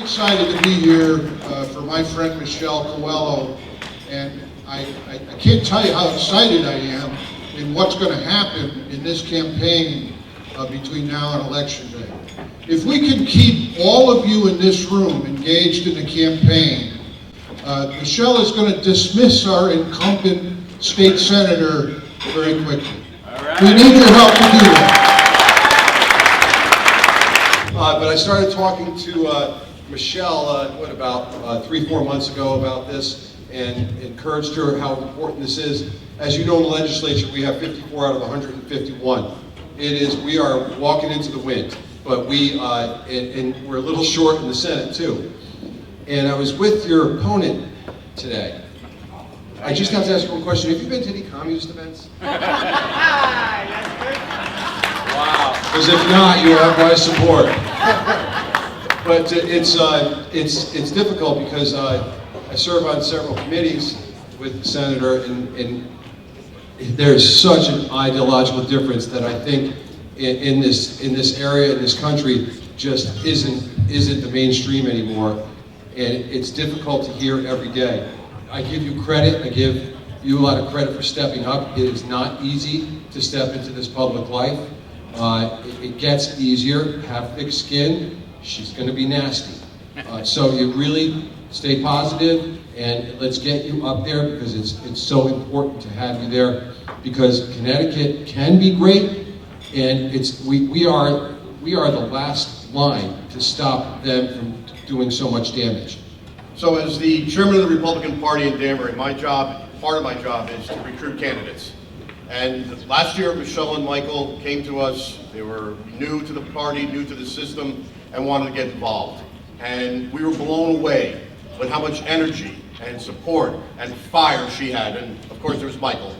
excited to be here for my friend Michelle Coelho, and I can't tell you how excited I am in what's going to happen in this campaign between now and Election Day. If we can keep all of you in this room engaged in the campaign, Michelle is going to dismiss our incumbent state senator very quickly. All right. We need your help to do that. But I started talking to Michelle, about 3-4 months ago about this, and encouraged her how important this is. As you know, in the legislature, we have 54 out of 151. We are walking into the wind, but and we're a little short in the Senate too. And I was with your opponent today. I just have to ask you one question. Have you been to any communist events? Wow. Because if not, you have my support. But it's difficult because I serve on several committees with the senator, and there's such an ideological difference that I think in this area, in this country, just isn't the mainstream anymore, and it's difficult to hear every day. I give you credit. I give you a lot of credit for stepping up. It is not easy to step into this public life. It gets easier. Have thick skin. She's going to be nasty. So you really stay positive, and let's get you up there, because it's so important to have you there, because Connecticut can be great, and we are the last line to stop them from doing so much damage. So as the chairman of the Republican Party in Danbury, part of my job is to recruit candidates. And last year, Michelle and Michael came to us. They were new to the party, new to the system, and wanted to get involved. And we were blown away with how much energy and support and fire she had. And of course, there's Michael.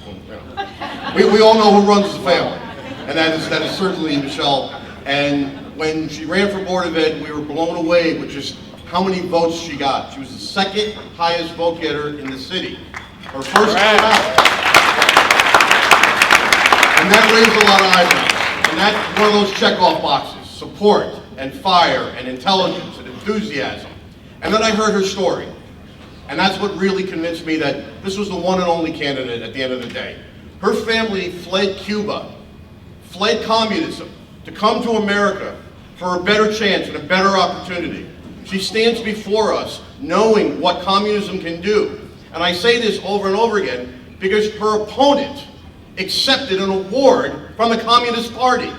We all know who runs the family, and that is certainly Michelle. And when she ran for Board of Ed, we were blown away with just how many votes she got. She was the second highest vote getter in the city. Her first time out. And that raised a lot of eyebrows. And that's one of those checkoff boxes: support and fire and intelligence and enthusiasm. And then I heard her story. And that's what really convinced me that this was the one and only candidate at the end of the day. Her family fled Cuba, fled communism, to come to America for a better chance and a better opportunity. She stands before us knowing what communism can do. And I say this over and over again because her opponent accepted an award from the Communist Party.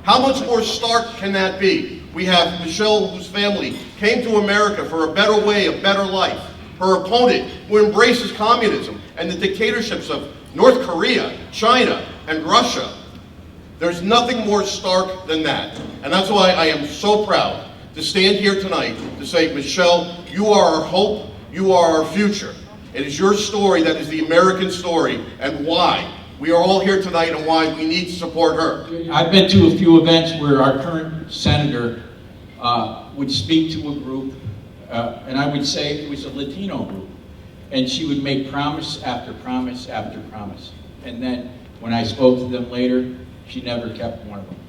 How much more stark can that be? We have Michelle, whose family came to America for a better way, a better life. Her opponent, who embraces communism and the dictatorships of North Korea, China, and Russia. There's nothing more stark than that. And that's why I am so proud to stand here tonight to say, Michelle, you are our hope, you are our future. It is your story that is the American story, and why we are all here tonight, and why we need to support her. I've been to a few events where our current senator would speak to a group, and I would say it was a Latino group, and she would make promise after promise after promise. And then when I spoke to them later, she never kept one of them.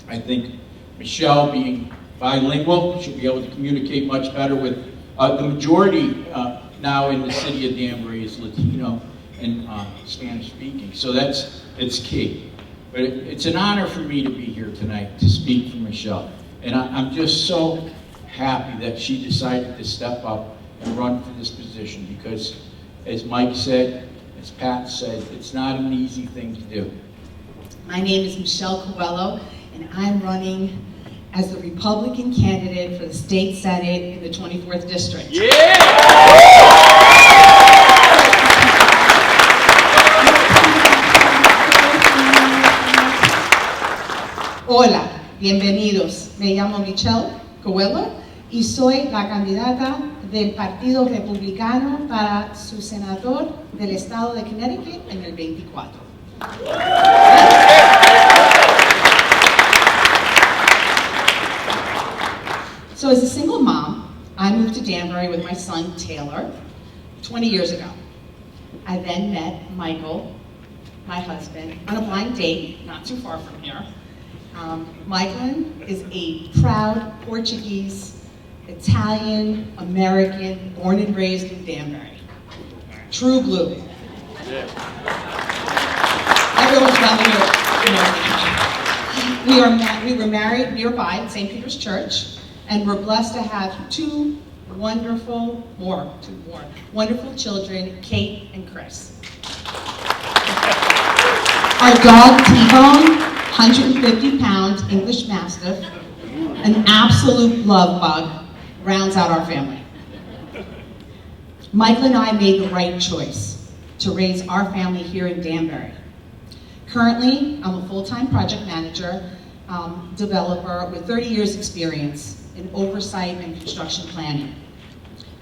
I think Michelle, being bilingual, should be able to communicate much better with the majority now in the city of Danbury is Latino and Spanish speaking. So it's key. But it's an honor for me to be here tonight to speak for Michelle. And I'm just so happy that she decided to step up and run for this position, because as Mike said, as Pat said, it's not an easy thing to do. My name is Michelle Coelho, and I'm running as the Republican candidate for the state Senate in the 24th District. Yeah! Hola, bienvenidos. Me llamo Michelle Coelho y soy la candidata del Partido Republicano para su senador del estado de Connecticut en el 24. So as a single mom, I moved to Danbury with my son Taylor 20 years ago. I then met Michael, my husband, on a blind date not too far from here. Michael is a proud Portuguese Italian, American, born and raised in Danbury. True blue. Everyone's probably we were married nearby at St. Peter's Church, and we're blessed to have two wonderful children, Kate and Chris. Our dog T-Bone, 150-pound English Mastiff, an absolute love bug, rounds out our family. Michael and I made the right choice to raise our family here in Danbury. Currently, I'm a full-time project manager, developer with 30 years experience in oversight and construction planning.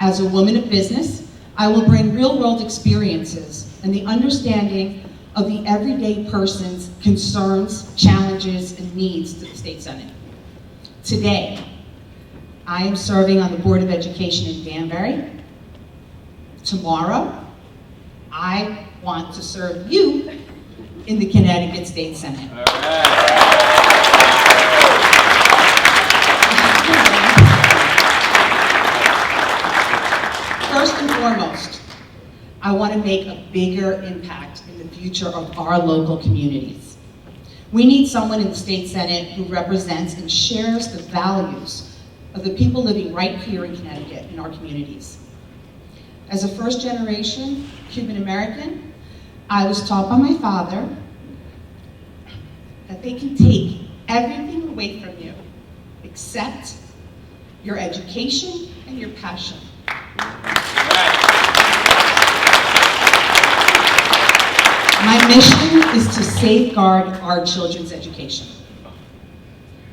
As a woman of business, I will bring real-world experiences and the understanding of the everyday person's concerns, challenges, and needs to the State Senate. Today, I am serving on the Board of Education in Danbury. Tomorrow, I want to serve you in the Connecticut State Senate. All right. First and foremost, I want to make a bigger impact in the future of our local communities. We need someone in the State Senate who represents and shares the values of the people living right here in Connecticut, in our communities. As a first-generation Cuban American, I was taught by my father that they can take everything away from you except your education and your passion. My mission is to safeguard our children's education.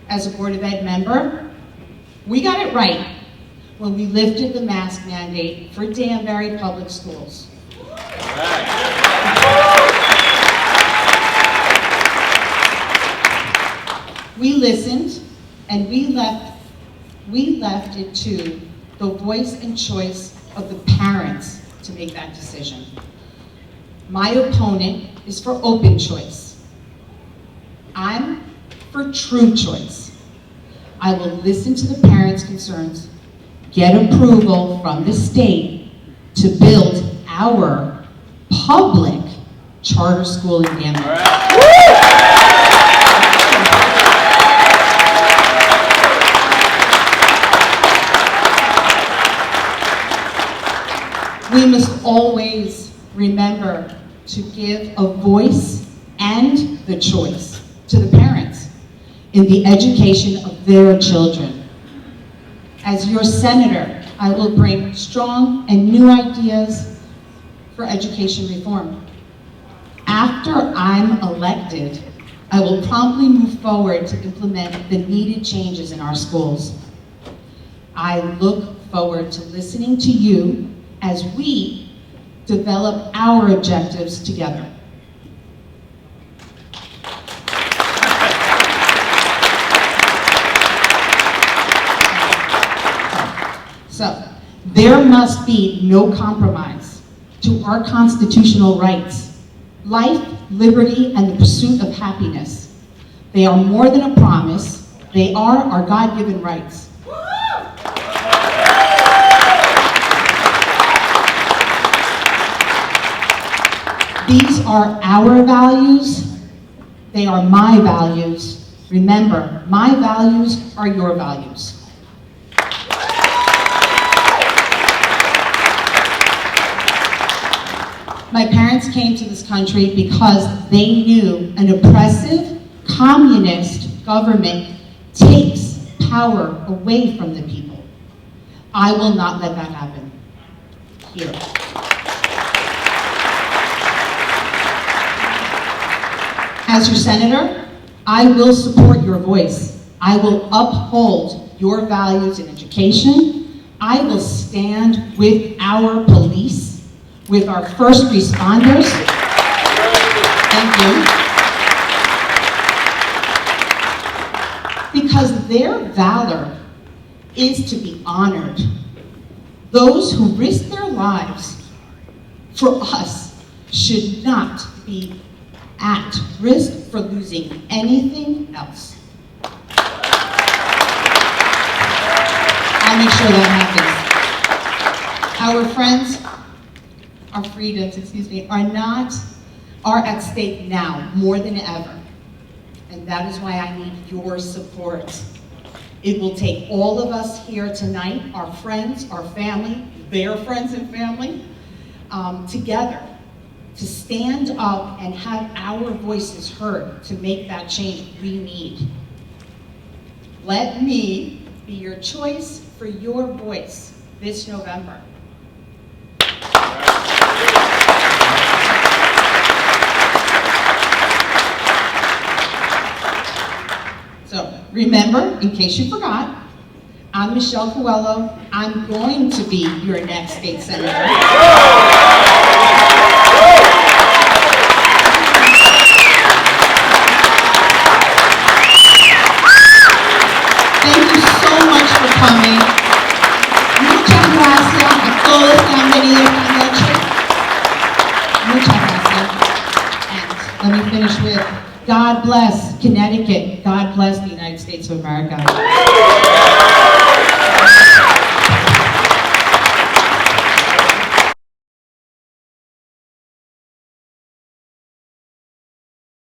As a Board of Ed member, we got it right when we lifted the mask mandate for Danbury Public Schools. We listened, and we left it to the voice and choice of the parents to make that decision. My opponent is for open choice. I'm for true choice. I will listen to the parents' concerns, get approval from the state to build our public charter school in Danbury. We must always remember to give a voice and the choice to the parents in the education of their children. As your senator, I will bring strong and new ideas for education reform. After I'm elected, I will promptly move forward to implement the needed changes in our schools. I look forward to listening to you as we develop our objectives together. So, there must be no compromise to our constitutional rights, life, liberty, and the pursuit of happiness. They are more than a promise, they are our God-given rights. These are our values, they are my values. Remember, my values are your values. My parents came to this country because they knew an oppressive, communist government takes power away from the people. I will not let that happen here. As your senator, I will support your voice. I will uphold your values in education. I will stand with our police, with our first responders. Thank you. Because their valor is to be honored. Those who risk their lives for us should not be at risk for losing anything else. I I'll make sure that happens. Our friends, our freedoms, are at stake now more than ever. And that is why I need your support. It will take all of us here tonight, our friends, our family, their friends and family, together to stand up and have our voices heard to make that change we need. Let me be your choice for your voice this November. So remember, in case you forgot, I'm Michelle Coelho. I'm going to be your next state senator. Thank you so much for coming. Muchas gracias a todos que han venido esta noche. Muchas gracias. And let me finish with God bless Connecticut. God bless the United States of America.